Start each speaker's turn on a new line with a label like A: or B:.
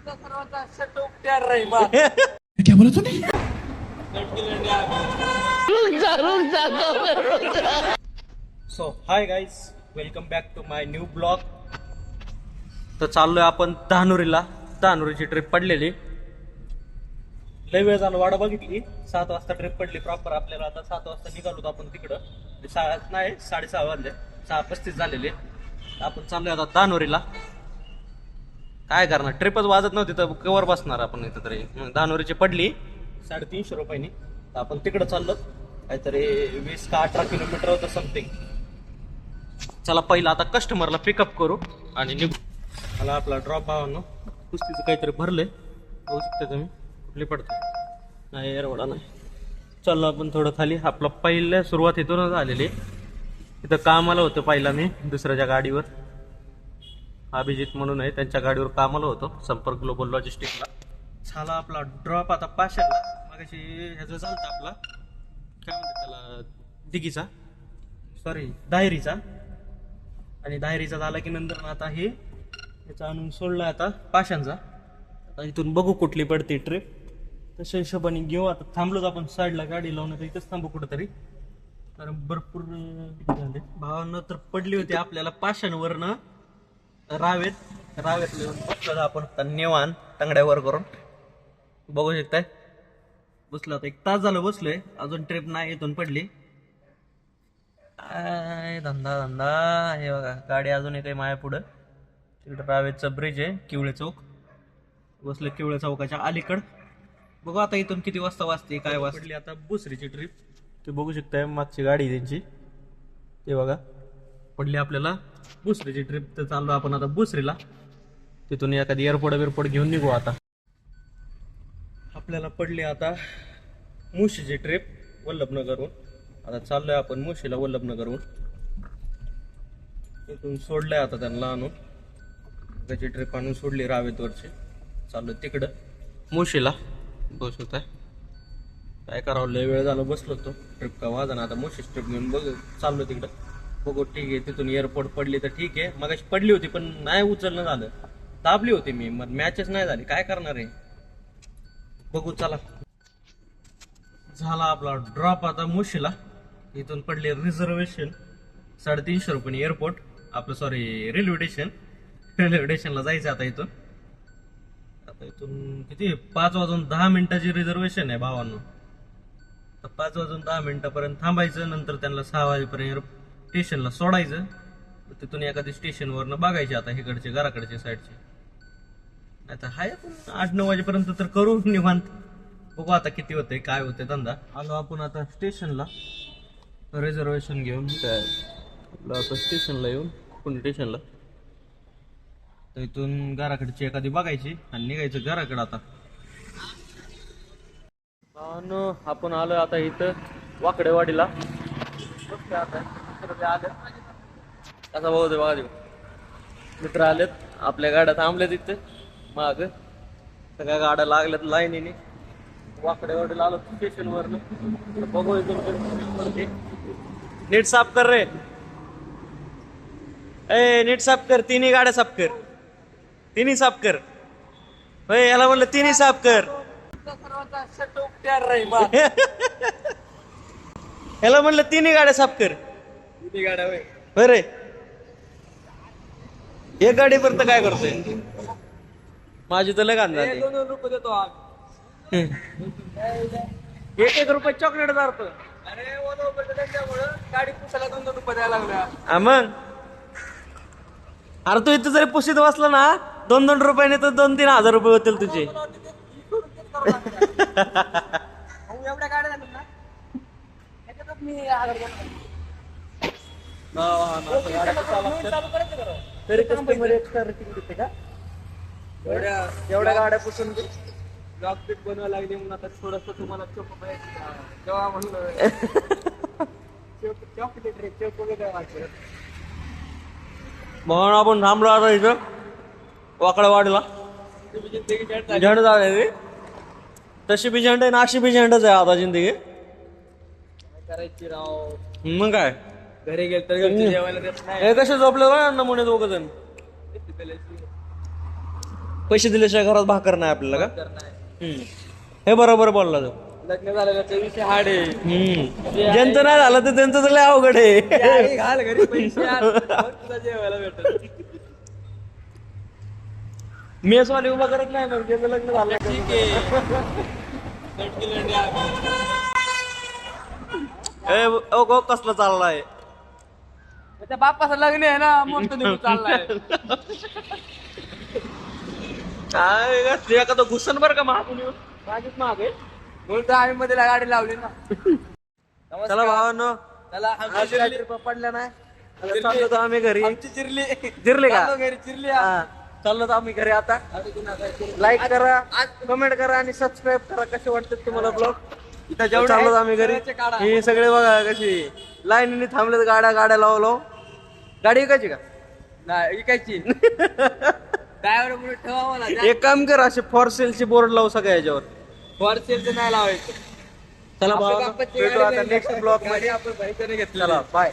A: क्या बोला तूने?
B: So hi guys, welcome back to my new blog. तर चाललोय आपण दहानुरीची ट्रिप पडलेली. लय वेळ झाला, वाडा बघितली. 7 वाजता ट्रिप पडली प्रॉपर आपल्याला. आता 7 वाजता निघालो आपण तिकडं. 6:30 वाजले, 6:35 झालेले. आपण चाललोय आता दहानुरीला. काय करणार, ट्रिपच वाजत नव्हती तर कवर बसणार आपण इथं. तरी दहानुरीची पडली 350 रुपयांनी. तर आपण तिकडं चाललो. काहीतरी 20 का 18 किलोमीटर होतं समथिंग. चला पहिला आता कस्टमरला पिकअप करू आणि निघू. मला आपला ड्रॉप भावांनो कुस्तीचं काहीतरी भरलंय, बघू शकता तुम्ही. कुठली पडतो नाही, एरवडा नाही. चाललो आपण थोडं खाली. आपलं पहिल्या सुरुवात इथूनच झालेली. इथं कामाला होतं पहिला मी दुसऱ्याच्या गाडीवर. अभिजित म्हणून आहे, त्यांच्या गाडीवर कामाला होतो संपर्क ग्लोबल लॉजिस्टिकला. झाला आपला ड्रॉप आता पाशाला. मागाशी ह्याचं चालतं आपला, काय म्हणतात त्याला, दिघीचा, सॉरी दाहेरीचा. आणि दाहेरीचा झाला की नंतर आता हे याचा आणून सोडला आता पाशांचा. आता इथून बघू कुठली पडते ट्रिप, तशा हिशोबाने घेऊ. आता थांबलोच आपण साईडला गाडी लावून, तर इथंच थांबू कुठंतरी, कारण भरपूर झाले. भावांना तर पडली होती आपल्याला पाशांवरनं रावेत लिहून बसलो आपण आता निवांत टंगड्यावर करून. बघू शकताय बसलो आता 1 तास झालं बसलोय, अजून ट्रिप नाही इथून पडली. काय धंदा हे बघा, गाडी अजून काही माया पुढं. तिकडं रावेतचं ब्रिज आहे, किवळे चौक. बसलं किवळे चौकाच्या अलीकड. बघू आता इथून किती वाजता वाजते, काय वाजली. आता बुसरीची ट्रिप ते बघू शकताय, मागची गाडी त्यांची ते बघा. पडली आपल्याला बुसरीची ट्रिप. तर चाललो आपण आता बुसरीला. तिथून एखादी एअरपोर्ट घेऊन निघू. आता आपल्याला पडली आता मुशीची ट्रिप वल्लभनगरहून. आता चाललोय आपण मुशीला वल्लभनगरहून. तिथून सोडलंय आता त्यांना आणून, त्याची ट्रिप आणून सोडली रावेतवरची. चाललोय तिकडं मुशीला. बस होत आहे, काय करावं, लय वेळ झालं बसलो तो. ट्रिप का वाजा ना, आता मुशीची ट्रिप घेऊन बघ चाललो तिकडं. बघू ठीक आहे, तिथून एअरपोर्ट पडली तर ठीक आहे. मगाशी पडली होती पण नाही उचलणं झालं, दाबली होती मी, मग मॅचच नाही झाली. काय करणार आहे, बघू चला. झाला आपला ड्रॉप आता मुशीला. इथून पडले रिझर्वेशन 350 रुपये एअरपोर्ट आपलं, सॉरी रेल्वे स्टेशनला जायचं आता इथून. आता इथून किती 5 वाजून 10 मिनिटाची रिझर्वेशन आहे भावांनो. तर 5 वाजून 10 मिनिटापर्यंत थांबायचं. नंतर त्यांना 6 वाजेपर्यंत स्टेशनला सोडायचं. तिथून एखादी स्टेशनवरनं बघायची आता इकडचे घराकडचे साईडचे. आता हाय आपण 8-9 वाजेपर्यंत तर करू निवांत. बघू आता किती होते काय होते धंदा. आलो आपण आता स्टेशनला रिझर्वेशन घेऊन. आता स्टेशनला येऊन पुणे स्टेशनला. तर इथून घराकडची एखादी बघायची आणि निघायचं घराकडे. आता आपण आलोय आता इथं वाकडेवाडीला. आता आले कसा भाऊ दे बघा, मित्र आलेत, आपल्या गाड्या थांबल्या तिथे माग. सगळ्या गाड्या लागल्यात लाईनीने. वाकडेवाडीला आलो स्टेशनवर. बघू नीट साफ कर रे, ए नीट साफ कर. तिन्ही गाड्या साफ कर, तिन्ही साफ कर. होय याला म्हणलं तिन्ही साफ कर. याला म्हणलं तिन्ही गाड्या साफ कर. बरे एक गाडी पर्यंत काय करतोय, माझी तर लय गांधा. 2 रुपये देतो, 1 रुपये चॉकलेट जातो. अरे त्याच्यामुळे गाडी पुसायला 2 रुपये द्यायला लागला. मग अरे तू इथं जरी पुशीत बसला ना 2 रुपयाने तर 2-3 हजार रुपये होतील तुझे. एवढ्या गाड्या झाल्या ना मी तरी कस्टमर एक्स्ट्रा रेटिंग देते का? एवढ्या गाड्या पुसून ब्लॉक पीट बनवायला लागली म्हणून आता थोडस तुम्हाला चोप जेव्हा म्हणलं चॉकलेट रे चोप वगैरे वाटलं म्हणून आपण थांबलो आता इथं वाकडेवाडीला. झंड झाले तशी बी झंड आहे ना, अशी बी झंडच आहे आता जिंदगी. करायची राव, मग काय घरी गेल तर जेवायला देत नाही. कसे झोपले बा नमुने 2 जण. पैसे दिल्याशिवाय घरात भाकर नाही आपल्याला का? हे बरोबर बोलला तो.
C: लग्न झालेलं विषय हाड आहे.
B: ज्यांचं नाही झालं तर त्यांचं तर लय अवघड आहे.
C: घाल घरी पैसे आण, मग तुला जेवायला भेटेल.
B: मेसवाले उभा करत नाही मग ज्याचं लग्न झालं.
C: ठीक आहे.
B: कसला चाललाय
C: त्या बाप्पाचं लग्न आहे ना, मोठं निघून चाललाय.
B: काय एखादं घुसन बरं का महाग माझीच महाग आहे.
C: म्हणून तर आम्ही मध्ये गाडी लावली ना.
B: चला भावांनो,
C: त्याला
B: आज काय ट्रिप पडल्या नाही. आता चाललो तर आम्ही घरी.
C: आमची चिरली
B: जिरले का?
C: चाललो घरी चिरली.
B: हा, चाललो तर आम्ही घरी आता. लाईक करा, कमेंट करा आणि सबस्क्राईब करा. कसे वाटतात तुम्हाला ब्लॉग? चाललो आम्ही घरी. हे सगळे बघा कशी लाईनीने थांबलेत गाड्या लावलो. गाडी विकायची का?
C: नाही विकायची. ड्रायव्हर म्हणून ठेवा मला.
B: एक काम कर, असे फॉर सेलचे बोर्ड लावू सगळ्या याच्यावर.
C: फॉरसेलचं नाही लावायचं.
B: चला
C: आपल्या
B: भावा,
C: बाप्पाची
B: भेटू
C: गाडी
B: आता
C: नाही.
B: नेक्स्ट ब्लॉग
C: गाडी
B: मध्ये.
C: आपण भाईच्याने घेतली.
B: चला बाय.